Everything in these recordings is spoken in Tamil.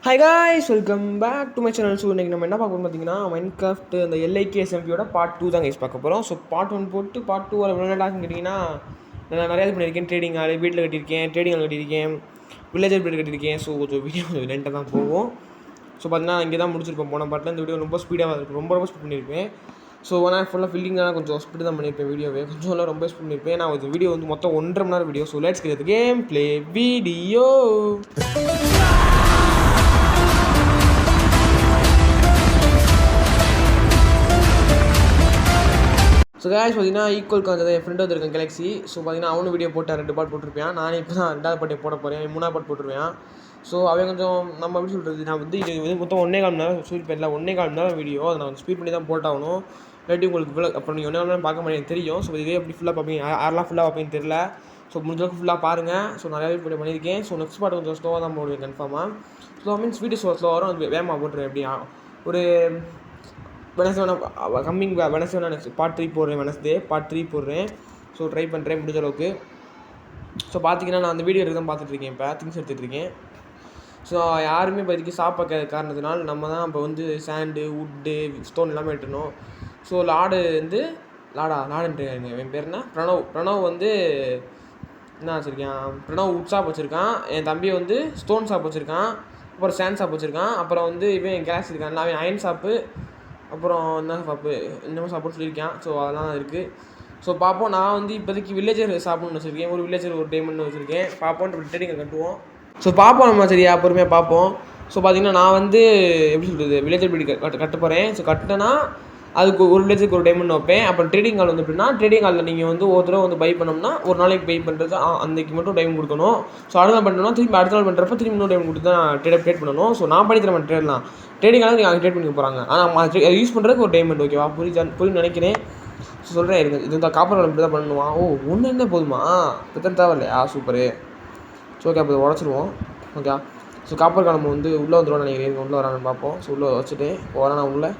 Hi guys, welcome back to my channel. So இன்றைக்கி நம்ம என்ன பார்க்க போகிறோம் பார்த்தீங்கன்னா, மைன்கிராஃப்ட் அந்த LIKSMPயோட பார்ட் 2 தான் கைஸ் பார்க்க போகிறோம். ஸோ பார்ட் 1 போட்டு பார்ட் 2 விளையாடான்னு கேட்டிங்கன்னா, நான் நிறையா இது பண்ணியிருக்கேன். ட்ரேடிங் ஆள் வீட்டில் கட்டியிருக்கேன், ட்ரேடிங் ஆள் கட்டியிருக்கேன், வில்லேஜர் வீடு கட்டியிருக்கேன். ஸோ கொஞ்சம் வீடியோ கொஞ்சம் லென்ட்டாக தான் போகும். ஸோ பார்த்தீங்கன்னா இங்கே தான் முடிச்சிருப்போம். போன பார்ட்டில் இந்த வீடியோ ரொம்ப ஸ்பீடாக இருக்கும், ரொம்ப ஸ்பீட் பண்ணியிருப்பேன். ஸோ ஆனால் ஃபுல்லாக ஃபில்லிங்காக கொஞ்சம் ஸ்பீடு தான் பண்ணியிருப்பேன் வீடியோவே, கொஞ்சம் எல்லாம் ரொம்ப ஸ்பீட் பண்ணியிருப்பேன். நான் ஒரு வீடியோ வந்து மொத்தம் 1.5 மணி நேரம் video. So let's get the game play video. So cash பார்த்தீங்கன்னா ஈக்குவல் காஞ்சது என் ஃப்ரெண்டு வந்துருக்கேன் கேலக்ஸி. ஸோ பார்த்தீங்கன்னா அவனும் வீடியோ போட்டால் 2 பார்ட் போட்டிருப்பேன். நானே இப்போ தான் 2வது பார்ட்டை போட போகிறேன், 3வது பார்ட் போட்டுருவேன். ஸோ அவன் கொஞ்சம் நம்ம எப்படி சொல்கிறது, நான் வந்து இது மொத்தம் 1.25 மணி நேரம் சொல்லிப்பேன்ல, 1.25 மணி நேரம் வீடியோ. அதை நான் ஸ்பீட் பண்ணி தான் போட்டாகணும். இல்லாட்டி உங்களுக்கு இவ்வளோ அப்புறம் நீங்கள் 1.5 மணி நேரம் பார்க்க மாட்டேங்க தெரியும். ஸோ இதே எப்படி ஃபுல்லாக பார்ப்பீங்க, யாரெல்லாம் ஃபுல்லாக பார்ப்பீங்கன்னு தெரியல. ஸோ முடிஞ்சளவுக்கு ஃபுல்லாக பாருங்கள். ஸோ நிறையாவே வீடியோ பண்ணியிருக்கேன். ஸோ நெக்ஸ்ட் பார்ட் கொஞ்சம் ஸ்லோவாக தான் போடுவேன் கன்ஃபார்மாக. ஸ்லோ மீன்ஸ் வீடியோ ஸ்லோவாக வரும், அது வேகமாக போட்டுருவேன். எப்படியா ஒரு வெனஸ்டே வெனஸ்டே நெக்ஸ்ட் பார்ட் 3 போடுறேன். வெனஸ்டே பார்ட் 3 போடுறேன். ஸோ ட்ரை பண்ணுறேன் முடிஞ்ச அளவுக்கு. ஸோ பார்த்தீங்கன்னா நான் அந்த வீடியோ எடுத்து தான் பார்த்துட்ருக்கேன், இப்போ திங்ஸ் எடுத்துகிட்ருக்கேன். ஸோ யாருமே இப்போதைக்கு சாப்பிட காரணத்தினால் நம்ம தான் இப்போ வந்து சாண்டு, வுட்டு, ஸ்டோன் எல்லாமே எடுத்துனோம். ஸோ லாடு வந்து லாடுன்ட்டுருக்காங்க. என் பேர் என்ன, பிரணவ் வந்து என்ன வச்சுருக்கான், பிரணவ் வுட் ஷாப் வச்சுருக்கான். என் தம்பி வந்து ஸ்டோன் ஷாப் வச்சுருக்கான். அப்புறம் சாண்ட் ஷாப் வச்சுருக்கான். அப்புறம் வந்து இவன் கேஸ் இருக்கான், அவன் அயன் ஷாப்பு. அப்புறம் என்ன ஷாப்பு, இன்னமும் சாப்பிட்டு சொல்லியிருக்கான். ஸோ அதெல்லாம் இருக்குது. ஸோ பார்ப்போம். நான் வந்து இப்போதைக்கு வில்லேஜர் சாப்பிட்ணுன்னு வச்சுருக்கேன். ஒரு வில்லேஜர் ஒரு டைமண்ட் வச்சுருக்கேன். பார்ப்போம், ட்ரேடிங்கை கட்டுவோம். ஸோ பார்ப்போம் நம்ம, சரியா பொறுமையாக பார்ப்போம். ஸோ பார்த்திங்கன்னா நான் வந்து எப்படி சொல்கிறது, வில்லேஜர் வீடு கட்ட போகிறேன். ஸோ கட்டினா அதுக்கு ஒரு வில்லேஜருக்கு ஒரு டைமண்ட் வைப்பேன். அப்புறம் ட்ரேடிங் கால் வந்து எப்படின்னா, ட்ரேடிங் காலில் நீங்கள் வந்து ஒரு தடவை வந்து பை பண்ணோம்னா ஒரு நாளைக்கு பை பண்ணுறது அன்றைக்கு மட்டும் டைம் கொடுக்கணும். ஸோ அடுத்த நாள் பண்ணணும்னா திரும்பி அடுத்த நாள் பண்ணுறப்ப திரும்பி இன்னும் டைம் கொடுத்து தான் ட்ரேட் பண்ணணும். ஸோ நான் பண்ணி தரேன் ட்ரேட்லாம். ட்ரேடிங் காலம் நீங்கள் ட்ரேட் பண்ணி போகிறாங்க, ஆனால் யூஸ் பண்ணுறதுக்கு ஒரு டைமண்ட். ஓகேவா, புரியும் நினைக்கிறேன். ஸோ சொல்கிறேன் இருங்க. இது இந்த காப்பர் காலம் இப்படி தான் பண்ணுவான். ஓ, ஒன்று இருந்தால் போதுமா, பித்தனை தேவை இல்லையா? சூப்பரு. ஸோ ஓகே, அப்போ உடச்சிருவோம். ஓகே. ஸோ காப்பர் காலம் வந்து உள்ளே வந்துடுவோம் நினைக்கிறேன். உள்ளே வரான்னு பார்ப்போம். ஸோ உள்ளே வச்சுட்டு வரேன். உள்ளே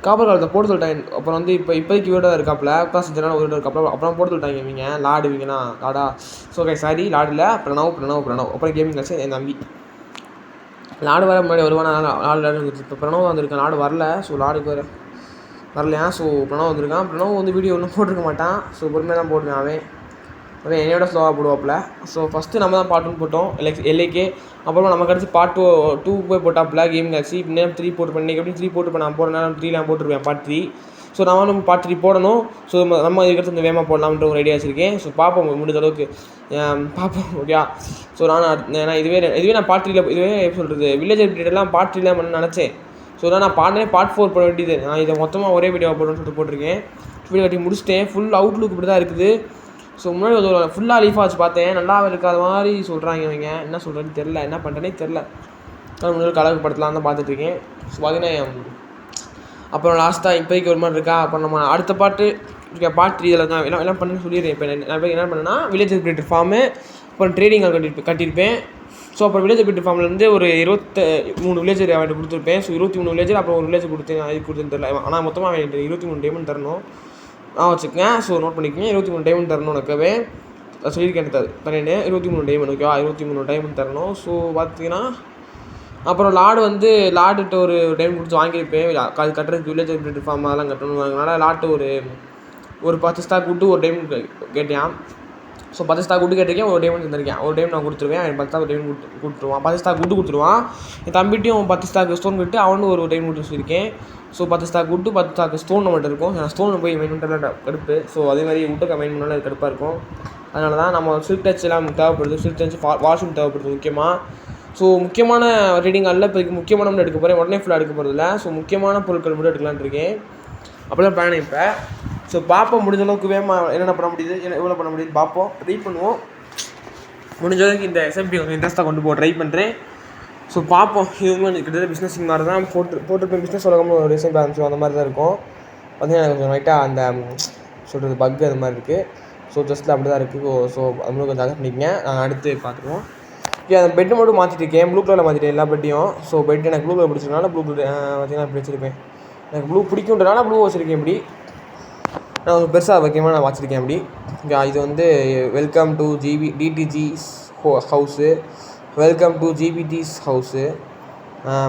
காப்பர் காலத்தை போட்டு சொல்லிட்டாங்க. அப்புறம் வந்து இப்போதைக்கு வீடு தான் இருக்காப்புல, கிளாஸ் செஞ்சாலும் ஒரு வீடு இருக்காப்புல. அப்புறம் போட்டு சொல்லிட்டாங்க இவங்க லாடுவீங்கன்னா லாடா. ஸோ ஓகே, சாரி லாடில் பிரணவ். அப்புறம் கேமிங் கிளாஸ் என் தம்பி. லாடு வர முன்னாடி வருவானா, லாடு வந்துருச்சு. இப்போ பிரணவ் வந்திருக்கான், லாடு வரல. ஸோ லாடுக்கு வரலையா. ஸோ பிரணவ் வந்திருக்கான். பிரணவ் வந்து வீடியோ ஒன்றும் போட்டிருக்க மாட்டான். ஸோ பொறுமையாக தான் போடுவேன். அவன் என்னையோட ஸ்லோவாக போடுவாப்பில். ஸோ ஃபஸ்ட்டு நம்ம தான் பார்ட் 1 போட்டோம், LIK. அப்புறமா நமக்கு கிடச்சி பார்ட் 2 போய் போட்டாப்பில் கேமிங் கிளாஸி. நேரம் 3 போட்டுருப்பேன். இன்றைக்கி எப்படி 3 போட்டுருப்பேன், நான் போகிற நேரம் 3 போட்டுருவேன் பார்ட் 3. ஸோ நம்ம பார்ட் 3 போடணும். ஸோ நம்ம இதுக்கடுத்து இந்த வேகமாக போடலாம்ன்ற ஒரு ஐடியா வச்சுருக்கேன். ஸோ பார்ப்போம் முடிஞ்ச அளவுக்கு பார்ப்போம். ஓகே. ஸோ நான் இதுவே நான் பார்ட் 3 இதுவே எப்படி சொல்கிறது, வில்லேஜ் அப்டேட்டெல்லாம் பார்ட் 3 பண்ண நினச்சேன். ஸோ நான் பார்ட் 4 போட வேண்டியது. நான் இதை மொத்தமாக ஒரே வீடியோவாக போடணும்னு சொல்லிட்டு போட்டிருக்கேன். வீடியோ கட்டி முடிச்சிட்டேன். ஃபுல் அவுட்லுக் இப்படி தான் இருக்குது. ஸோ முன்னாடி ஒரு ஃபுல்லாக லீஃப் ஆச்சு பார்த்தேன், நல்லா இருக்காத மாதிரி சொல்கிறாங்க இவங்க. என்ன சொல்கிறேன்னு தெரில, என்ன பண்ணுறேனே தெரில. ஆனால் முன்னாடி கலக்கு படத்தலாம் தான் பார்த்துட்ருக்கேன். ஸோ பார்த்தீங்கன்னா அப்புறம் லாஸ்ட்டாக இப்போதைக்கு ஒரு மாதிரி இருக்கா. அப்புறம் நம்ம அடுத்த பார்ட் 3 இதில் தான் எல்லாம் பண்ணுன்னு சொல்லிடுறேன். இப்போ நான் என்ன பண்ணேன்னா, வில்லேஜ் அப்டேட் ஃபார்மு, அப்புறம் ட்ரேடிங் கட்டியிருப்பேன். ஸோ அப்புறம் வில்லேஜ் அப்டேட் ஃபார்ம்லேருந்து ஒரு 23 வில்லேஜர் அவன்கிட்ட கொடுத்துருப்பேன். ஸோ 23 வில்லேஜர், அப்புறம் ஒரு வில்லேஜ் கொடுத்தேன். அது கொடுத்துன்னு தெரில. ஆனால் மொத்தமாக அவன் 23 டைமண்ட் தரணும். வச்சுக்கேன். ஸோ நோட் பண்ணிக்கோங்க, 23 டைமண்ட் தரணும். உனக்கவே சொல்லியிருக்கேன் தரேன்னு 23 டைமண்ட். ஓகேவா, 23 டைமண்ட் தரணும். ஸோ பார்த்தீங்கன்னா அப்புறம் லாடுகிட்ட ஒரு டைம் கொடுத்து வாங்கியிருப்பேன். அது கட்டுறதுக்கு வில்லேஜ் அப்டேட் ஃபார்ம் அதெல்லாம் கட்டணும். அதனால் லாட்டு ஒரு 10 ஸ்டாக் விட்டு ஒரு டைம் கேட்டேன். ஸோ 10 ஸ்டாக் விட்டு கேட்டிருக்கேன், ஒரு டைமண்ட் தந்திருக்கேன். ஒரு டைம் நான் கொடுத்துருவேன், அவன் 10 ஸ்டாக் டைம் கொடுத்துருவான். 10 ஸ்டாக் விட்டு கொடுத்துருவான். என் தம்பிட்டையும் 10 ஸ்டாக் ஸ்டோன் விட்டு அவனும் ஒரு டைம் விட்டு சொல்லியிருக்கேன். ஸோ 10 ஸ்டாக் விட்டு 10 ஸ்டாக் ஸ்டோன் நம்மகிட்ட இருக்கும். நான் ஸ்டோன் போய் மெயின் பண்ணுறதுல கடுப்பு. ஸோ அதே மாதிரி விட்டுக்க மெயின் பண்ணாலும் அது கடுப்பாக இருக்கும். அதனால தான் நம்ம சில்க் டச் எல்லாம் தேவைப்படுது. சில்க் டச் வாஷ்ரூம் தேவைப்படுது முக்கியமாக. ஸோ முக்கியமான ரீடிங் அல்ல இப்போதைக்கு முக்கியமான எடுக்க போகிறேன். உடனே ஃபுல்லாக எடுக்க போகிறதில்ல. ஸோ முக்கியமான பொருட்கள் மட்டும் எடுக்கலான்னு இருக்கேன். அப்படிலாம் பிளான் இப்போ. ஸோ பார்ப்போம் முடிஞ்ச அளவுக்கு வேகமாக என்னென்ன பண்ண முடியுது, எவ்வளோ பண்ண முடியுது பார்ப்போம், ட்ரை பண்ணுவோம். முடிஞ்ச அளவுக்கு இந்த SMP கொஞ்சம் இன்ட்ரெஸ்ட்டாக கொண்டு போக ட்ரை பண்ணுறேன். ஸோ பார்ப்போம். இதுவும் கிட்டத்தட்ட பிஸ்னஸிங் மாதிரி தான் போட்டிருப்பேன். பிஸ்னஸ் உலகம்னு ஒரு டிசைன் ஆரம்பிச்சோம், அந்த மாதிரி தான் இருக்கும். பார்த்தீங்கன்னா கொஞ்சம் லைட்டாக அந்த சொல்கிறது பக்கு அது மாதிரி இருக்குது. ஸோ ஜஸ்ட்டில் அப்படி தான் இருக்குது. ஸோ அது மாதிரி கொஞ்சம் அகட் பண்ணிக்கங்க. நாங்கள் அடுத்து பார்த்துருவோம். அந்த பெட்டு மட்டும் மாற்றிட்டுருக்கேன், ப்ளூ கலரில் மாற்றிட்டேன் எல்லா பெட்டையும். ஸோ பெட் எனக்கு ப்ளூ கலர் பிடிச்சிருக்கனால ப்ளூ கலர் பார்த்தீங்கன்னா இப்படி வச்சுருப்பேன். எனக்கு ப்ளூ பிடிக்குன்றனால ப்ளூ வச்சுருக்கேன். இப்படி நான் ஒரு பெருசாக வைக்கமாக நான் வச்சுருக்கேன். அப்படி இது வந்து welcome to DTG house. Welcome to GPT's house.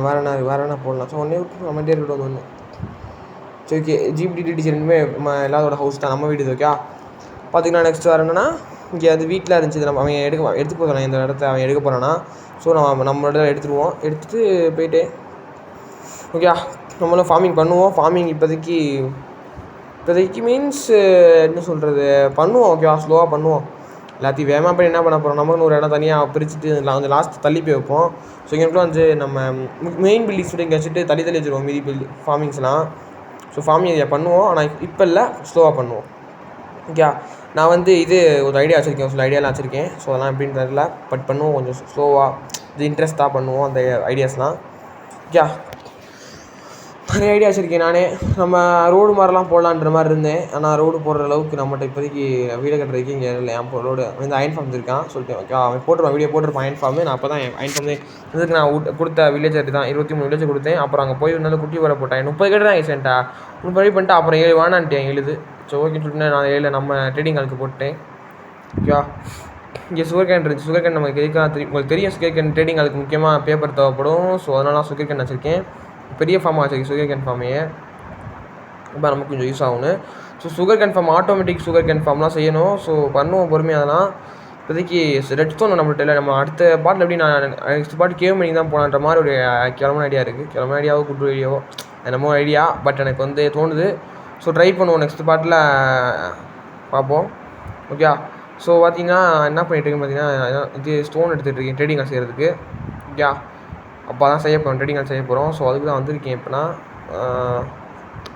வேறு என்ன போடலாம்? ஸோ ஒன்றே விட்டு நம்மகிட்டே இருக்கட்டும் ஒன்று. சரி ஓகே, ஜிபிடி டீச்சர் ரெண்டுமே எல்லாரோட ஹவுஸ் தான், நம்ம வீடு. ஓகே பார்த்திங்கன்னா நெக்ஸ்ட் வேறு என்னென்னா, இங்கே அது வீட்டில் இருந்துச்சு, நம்ம அவன் எடுத்து போகிறான் இந்த இடத்த அவன் எடுக்க போகிறான்னா. ஸோ நம்மளோட எடுத்துகிட்டு போயிட்டு ஓகே நம்மளும் ஃபார்மிங் பண்ணுவோம். ஃபார்மிங் இப்போதைக்கு மீன்ஸ் என்ன சொல்கிறது, பண்ணுவோம். ஓகேவா, ஸ்லோவாக பண்ணுவோம். எல்லாத்தையும் வேகமாக பண்ணி என்ன பண்ண போகிறோம், நமக்குன்னு ஒரு இடம் தனியாக பிரிச்சுட்டு வந்து லாஸ்ட் தள்ளி போய் வைப்போம். ஸோ இங்கேக்குள்ள வந்து நம்ம மெயின் பில்டிங்ஸ் இங்கே வச்சுட்டு தள்ளி வச்சுருவோம் மீதி ஃபார்மிங்ஸ்லாம். ஸோ ஃபார்மிங் இதை பண்ணுவோம், ஆனால் இப்போ இல்லை, ஸ்லோவாக பண்ணுவோம். ஓகே நான் வந்து ஒரு ஐடியா வச்சுருக்கேன், சில ஐடியாலாம் வச்சுருக்கேன். ஸோ அதெல்லாம் எப்படின்னு தெரியல, பட் பண்ணுவோம் கொஞ்சம் ஸ்லோவாக, இது இன்ட்ரெஸ்ட்டாக பண்ணுவோம் அந்த ஐடியாஸ்லாம். ஓகே நிறைய ஐடியா வச்சுருக்கேன் நானே. நம்ம ரோடு மாதிரிலாம் போடலான்ற மாதிரி இருந்தேன், ஆனால் ரோடு போடுற அளவுக்கு நம்மகிட்ட இப்போதைக்கு வீடு கட்டுறதுக்கு இங்கே இல்லை. என் ரோடு வந்து அயன் ஃபார்ம் இருக்கான் சொல்லிட்டு. ஓகே அவன் போட்டுருவான், வீடியோ போட்டிருப்பான் அயன் ஃபார்மு. நான் அப்போ தான் அயன் ஃபார்ம் இதுக்கு நான் கொடுத்த வில்லேஜர் தான் 23 வில்லேஜ் கொடுத்தேன். அப்புறம் அங்கே போய் நல்ல குட்டி வர போட்டேன். 30 கேட்டு தான் ரீசெண்டாக 30 பண்ணிட்டு அப்புறம் 7 வேணான்ட்டேன் 7. ஸோ ஓகேன்னு சொல்லிட்டு நான் 7 நம்ம ட்ரேடிங் காலுக்கு போட்டேன். ஓகே இங்கே சுகர் கேன் இருந்துச்சு. சுகர் கேன் நமக்கு உங்களுக்கு தெரியும், சுகர் கேன் ட்ரேடிங் காலுக்கு முக்கியமாக பேப்பர் தேவைப்படும். ஸோ அதனால நான் சுகர் கேன் வச்சுருக்கேன், பெரிய ஃபார்மாக வச்சுருக்கேன் சுகர் கேன் ஃபார்மையே. இப்போ நமக்கு கொஞ்சம் யூஸ் ஆகணும். So sugar cane farm automatic sugar cane ஃபார்ம்லாம் செய்யணும். ஸோ பண்ணுவோம் பொறுமையாக. அதெல்லாம் இப்போதைக்கு ரெட் ஸ்டோன் நம்மள்ட்ட இல்லை. நம்ம அடுத்த பாட்டில் எப்படி நான் நெக்ஸ்ட் பாட்டு கேவ் பண்ணி தான் போகலான்ற மாதிரி ஒரு கிளம்புன ஐடியா இருக்குது. கிளம்புன ஐடியாவோ குட் ஐடியாவோ என்னமோ ஐடியா, பட் எனக்கு வந்து தோணுது. ஸோ ட்ரை பண்ணுவோம், நெக்ஸ்ட் பாட்டில் பார்ப்போம். ஓகே ஸோ பார்த்தீங்கன்னா என்ன பண்ணிட்டுருக்கேன்னு பார்த்தீங்கன்னா, இது ஸ்டோன் எடுத்துகிட்டு இருக்கேன் ட்ரேடிங் கால் செய்கிறதுக்கு. ஓகே அப்போ தான் செய்ய போகிறோம், ட்ரேடிங் கால் செய்ய போகிறோம். ஸோ அதுக்கு தான் வந்திருக்கேன். இப்போனா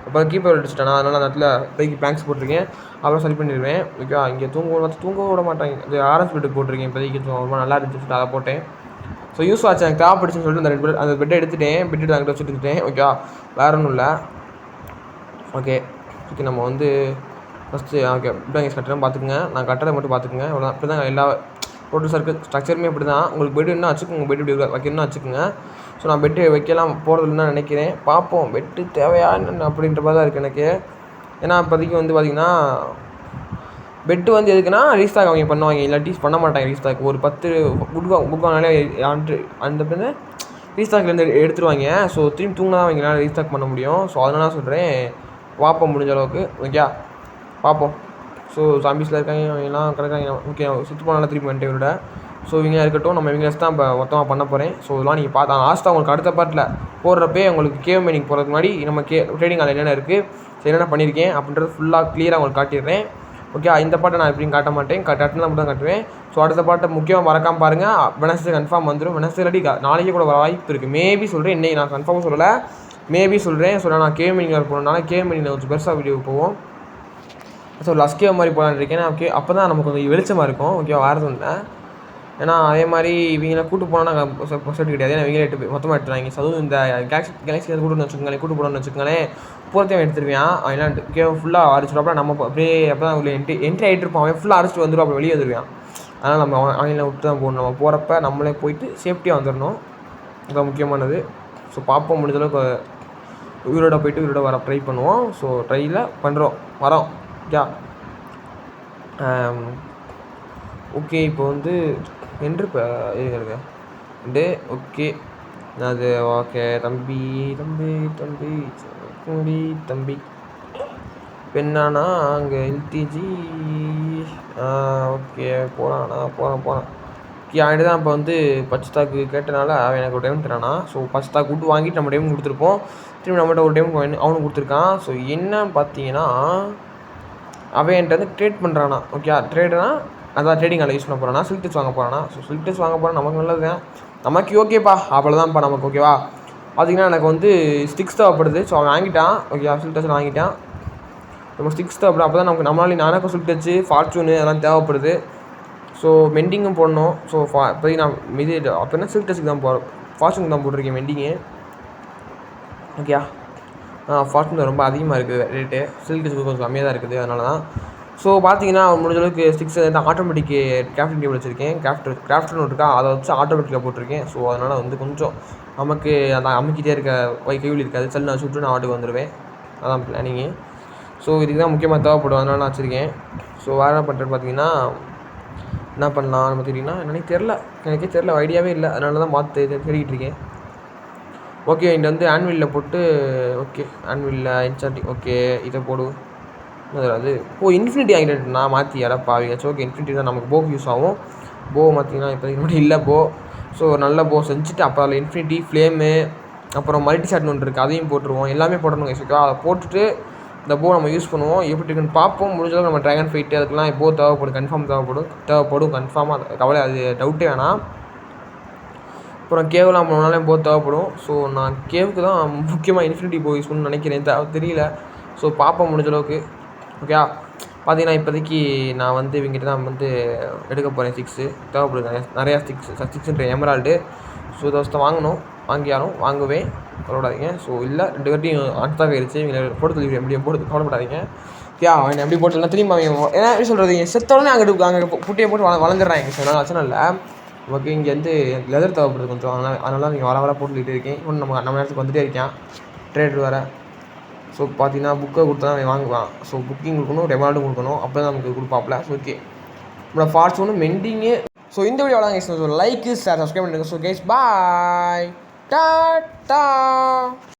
இப்போ கீப்பர் அடிச்சிட்டேன், அதனால் அந்த இடத்துல பைக்கு பிளாங்க்ஸ் போட்டிருக்கேன். அப்புறம் சரி பண்ணிடுவேன். ஓகே இங்கே தூங்க விட மாட்டாங்க. இது ஆரஞ்சு பெட்டுக்கு போட்டிருக்கேன் இப்போதைக்கு, ரொம்ப நல்லா இருந்துச்சு சொல்லிட்டு அதை போட்டேன். ஸோ யூஸ் ஆச்சு, எனக்கு தேவைப்படுச்சுன்னு சொல்லிட்டு அந்த பெட்டை எடுத்துட்டேன். பெட்டு அங்கிட்ட வச்சுட்டுக்கிட்டேன். ஓகே வேறு ஒன்றும் இல்லை. ஓகே நம்ம வந்து ஃபஸ்ட்டு ஓகே பிளாங்கேஸ் கட்டுறேன் பார்த்துக்குங்க. நான் கட்டுறதை மட்டும் பார்த்துக்குங்க. இவ்வளோ இப்படி தான் எல்லா டோட்டல் சர்க்கிள் ஸ்ட்ரக்சருமே இப்படி தான். உங்களுக்கு பெட்டு என்ன வச்சுக்கோங்க, பெட்டு இப்படி வைக்கணும்னா வச்சுக்கோங்க. ஸோ நான் பெட்டு வைக்கலாம் போகிறதுன்னு தான் நினைக்கிறேன். பார்ப்போம் பெட்டு தேவையா என்னென்ன அப்படின்ற மாதிரி தான் இருக்குது எனக்கு. ஏன்னா இப்போதைக்கு வந்து பார்த்திங்கன்னா பெட்டு வந்து எதுக்குன்னா ரீஸ்டாக் அவங்க பண்ணுவாங்க, இல்லாட்டி பண்ண மாட்டாங்க. ரீஸ்டாக் ஒரு 10 புக் வாங்கினாலே அந்த பின்ன ரீஸ்டாக்லேருந்து எடுத்துருவாங்க. ஸோ திரும்பி தூங்கினா தான் அவங்களால ரீஸ்டாக் பண்ண முடியும். ஸோ அதனால நான் சொல்கிறேன் பார்ப்போம் முடிஞ்ச அளவுக்கு. ஓகே பார்ப்போம். ஸோ சாம்பிஸில் இருக்காங்க அவங்கெல்லாம் கிடக்காங்க. ஓகே சுற்றி போனாலும் திருப்பி வந்துட்டு விட. ஸோ இவங்க இருக்கட்டும், நம்ம இவங்க தான் இப்போ மொத்தமாக பண்ண போகிறேன். ஸோ இதெல்லாம் நீங்கள் பார்த்தா லாஸ்ட்டாக உங்களுக்கு அடுத்த பார்ட்டில் போடுறப்பே உங்களுக்கு கேவ் மைனிங் போகிறதுக்கு முன்னாடி நம்ம ட்ரேடிங் அதில் என்னென்ன இருக்குது, ஸோ என்னென்ன பண்ணியிருக்கேன் அப்படின்றது ஃபுல்லாக க்ளியராக உங்களுக்கு காட்டிடுறேன். ஓகே இந்த பாட்டை நான் எப்படின்னு காட்ட மாட்டேன், கட்டினா மட்டும் தான் காட்டுவேன். ஸோ அடுத்த பாட்டை முக்கியமாக மறக்காமல் பாருங்கள். வெனஸ்டே கன்ஃபார்ம் வந்துடும். வெனஸ்டே இல்லாட்டி நாளைக்கே கூட வர வாய்ப்பு இருக்குது. மேபி சொல்கிறேன், இன்றைக்கி நான் கன்ஃபார்மாக சொல்லலை, மேபி சொல்கிறேன். ஸோ நான் கேவ் மைனிங் போகிறதுனால கேவ் மைனிங்கில் கொஞ்சம் பெருசாக வீடியோ போவோம். ஸோ லஸ்கேவ் மாதிரி போகலான்னு இருக்கேன். ஓகே அப்போ தான் நமக்கு கொஞ்சம் வெளிச்சமாக இருக்கும். ஓகே வேறு இல்லை, ஏன்னா அதே மாதிரி இவங்களை கூட்டு போனால் நாங்கள் பொசட் கிடையாது. ஏன்னா இவங்களே எடுத்து மொத்தமாக எடுத்துருவாங்க. ஸோ அதுவும் இந்த கேலக்ஸி கூட்டு வச்சுக்கோங்களேன், கூட்டு போடணும்னு வச்சுக்கோங்களேன், பூரத்தையும் எடுத்துருவான். ஏன்னா கேவ் ஃபுல்லாக அரைச்சிடுவாப்பா. நம்ம அப்படியே அப்போ தான் உள்ள என்ட்ரி ஆகிட்டு இருப்போம். அவன் ஃபுல்லாக அரைச்சிட்டு வந்துடுவோம், அப்போ வெளியே வந்துடுவான். அதனால் நம்ம அவங்கள விட்டு தான் போகணும். நம்ம போகிறப்ப நம்மளே போயிட்டு சேஃப்டியாக வந்துடணும், அதுதான் முக்கியமானது. ஸோ பார்ப்போம் முடிஞ்சளவுக்கு உயிரோட போயிட்டு உயிரோட வர ட்ரை பண்ணுவோம். ஸோ ட்ரையில் வரோம். யா ஓகே இப்போ வந்து என்று இப்போ இருக்கிறது டே. ஓகே அது ஓகே தம்பி இப்போ என்னன்னா அங்கே எல்டிஜி ஓகே போகிறானா போகிறேன் ஓகே ஆகிட்டு தான். இப்போ வந்து பச்சைத்தாக்கு கேட்டனால அவன் எனக்கு ஒரு டைம் தரானா. ஸோ பச்சைத்தாக்கு விட்டு வாங்கிட்டு நம்ம டைம் கொடுத்துருப்போம். திரும்பி நம்மகிட்ட ஒரு டைம் அவனுக்கு கொடுத்துருக்கான். ஸோ என்னன்னு பார்த்தீங்கன்னா அவன் என்கிட்ட வந்து ட்ரேட் பண்ணுறானா. ஓகே ட்ரேடுனா அதான் ட்ரேடிங் அதில் யூஸ் பண்ண போகிறானா, சில்டர்ஸ் வாங்க போகிறானா. ஸோ சில்டர்ஸ் வாங்க போகிறேன், நமக்கு நல்லது தான், நமக்கு ஓகேப்பா, அவ்வளோதான்ப்பா நமக்கு. ஓகேவா பார்த்திங்கன்னா எனக்கு வந்து ஸ்டிக்ஸ் தேவைப்படுது. ஸோ அவன் வாங்கிட்டான். ஓகே சில்டர்ஸ் வாங்கிட்டான். நம்ம ஸ்டிக்ஸ் தேவைப்படும். அப்போ தான் நமக்கு நானும் சில்டர்ஸு ஃபார்ச்சூனு அதெல்லாம் தேவைப்படுது. ஸோ மெண்டிங்கும் போடணும். ஸோ இப்போ நான் இது அப்படின்னா சில்டர்ஸுக்கு தான் ஃபார்ச்சூனுக்கு தான் போட்டிருக்கேன் மெண்டிங்கு. ஓகே ஃபார்ச்சூன் ரொம்ப அதிகமாக இருக்குது ரேட்டு, சில்டர்ஸுக்கு கொஞ்சம் கம்மியாக தான் இருக்குது, அதனால தான். ஸோ பார்த்தீங்கன்னா முடிஞ்சளவுக்கு ஸ்டிக்ஸ் ஆட்டோமேட்டிக் கிராஃப்டிங் டேபிள் வச்சுருக்கேன். கிராஃப்டர்னு இருக்கா, அதை வச்சு ஆட்டோமேட்டிக்காக போட்டிருக்கேன். ஸோ அதனால் வந்து கொஞ்சம் நமக்கு அந்த அமுக்கிட்டே இருக்க கைவில் இருக்காது, செல்லு நான் சுட்டு நான் ஆட்டுக்கு வந்துடுவேன். அதான் பிளானிங்கு. ஸோ இதுக்கு தான் முக்கியமாக தேவைப்படும், அதனால நான் வச்சுருக்கேன். ஸோ வேறு என்ன பண்ணுறேன்னு பார்த்தீங்கன்னா என்ன பண்ணலாம் நம்ம தெரியும்னா எனக்கே தெரில ஐடியாவே இல்லை, அதனால தான் தேடிக்கிட்டு இருக்கேன். ஓகே இங்கே வந்து ஆன்வில்லில் போட்டு ஓகே ஆன்வில்லில் என்சாண்டிங் ஓகே இதை போடு. அது இன்ஃபினிட்டி ஆகிட்டு நான் மாற்றி பாவியாச்சும். ஓகே இன்ஃபினிட்டி தான் நமக்கு போக்கு யூஸ் ஆகும். போ பார்த்தீங்கன்னா இப்போதைக்கு மட்டும் இல்லை போ. ஸோ நல்ல போ செஞ்சுட்டு அப்புறம் அதில் இன்ஃபினிட்டி ஃப்ளேமு அப்புறம் மல்டி ஷாட்னு ஒன்று இருக்குது, அதையும் போட்டுருவோம். எல்லாமே போடணுங்க ஓகேவா. அதை போட்டுட்டு இந்த போ நம்ம யூஸ் பண்ணுவோம். எப்படி இருக்குன்னு பார்ப்போம். முடிஞ்சளவுக்கு நம்ம ட்ராகன் ஃபைட்டு அதுக்கெல்லாம் போ கன்ஃபார்ம் தேவைப்படும் கன்ஃபார்மாக, கவலை அது டவுட்டே வேணாம். அப்புறம் கேவெலாம் போனாலும் போ தேவைப்படும். ஸோ நான் கேவுக்கு தான் முக்கியமாக இன்ஃபினிட்டி போ யூஸ் பண்ணணும்னு நினைக்கிறேன், தெரியல. ஸோ பார்ப்போம் முடிஞ்சளவுக்கு ஓகே. பார்த்தீங்கன்னா இப்போதைக்கு நான் வந்து இவங்ககிட்ட தான் வந்து எடுக்க போகிறேன். 6 தேவைப்படுது, நிறையா 6 எமரால்டு. ஸோ தோஸ்தை வாங்குவேன், கவலைப்படாதீங்க. ஸோ இல்லை 2 பேர்ட்டையும் அடுத்தாக ஆயிடுச்சு, இவங்க போட்டு தள்ளி எப்படியும் போட்டு கவலைப்படாதீங்க. அவன் எப்படி போட்டுலாம் திரும்ப அவன் ஏன்னா எப்படி சொல்கிறது, செத்தோடனே அங்கே புட்டியை போட்டு வளர்ந்துடுறாங்க. ஸோ அதனால் பிரச்சனை இல்லை. ஓகே இங்கே வந்து லெதர் தேவைப்படுது கொஞ்சம், அதனால நீங்கள் வர போட்டுக்கிட்டு இருக்கேன். இன்னும் நம்ம நேரத்துக்கு வந்துகிட்டே இருக்கேன் ட்ரேடர் வேறு. ஸோ பார்த்தீங்கன்னா புக்கை கொடுத்தா அவன் வாங்குவான். ஸோ புக்கிங் கொடுக்கணும், ரெமார்டும் கொடுக்கணும், அப்போ தான் நமக்கு கொடுப்பாப்ல. ஸோ ஓகே நம்மளோட ஃபார்ச்சூனும் மெண்டிங்கு. ஸோ இந்த வீடியோ அவ்வளோதான் கைஸ். லைக் ஷேர் சப்ஸ்கிரைப் பண்ணுங்கள். So guys bye tata.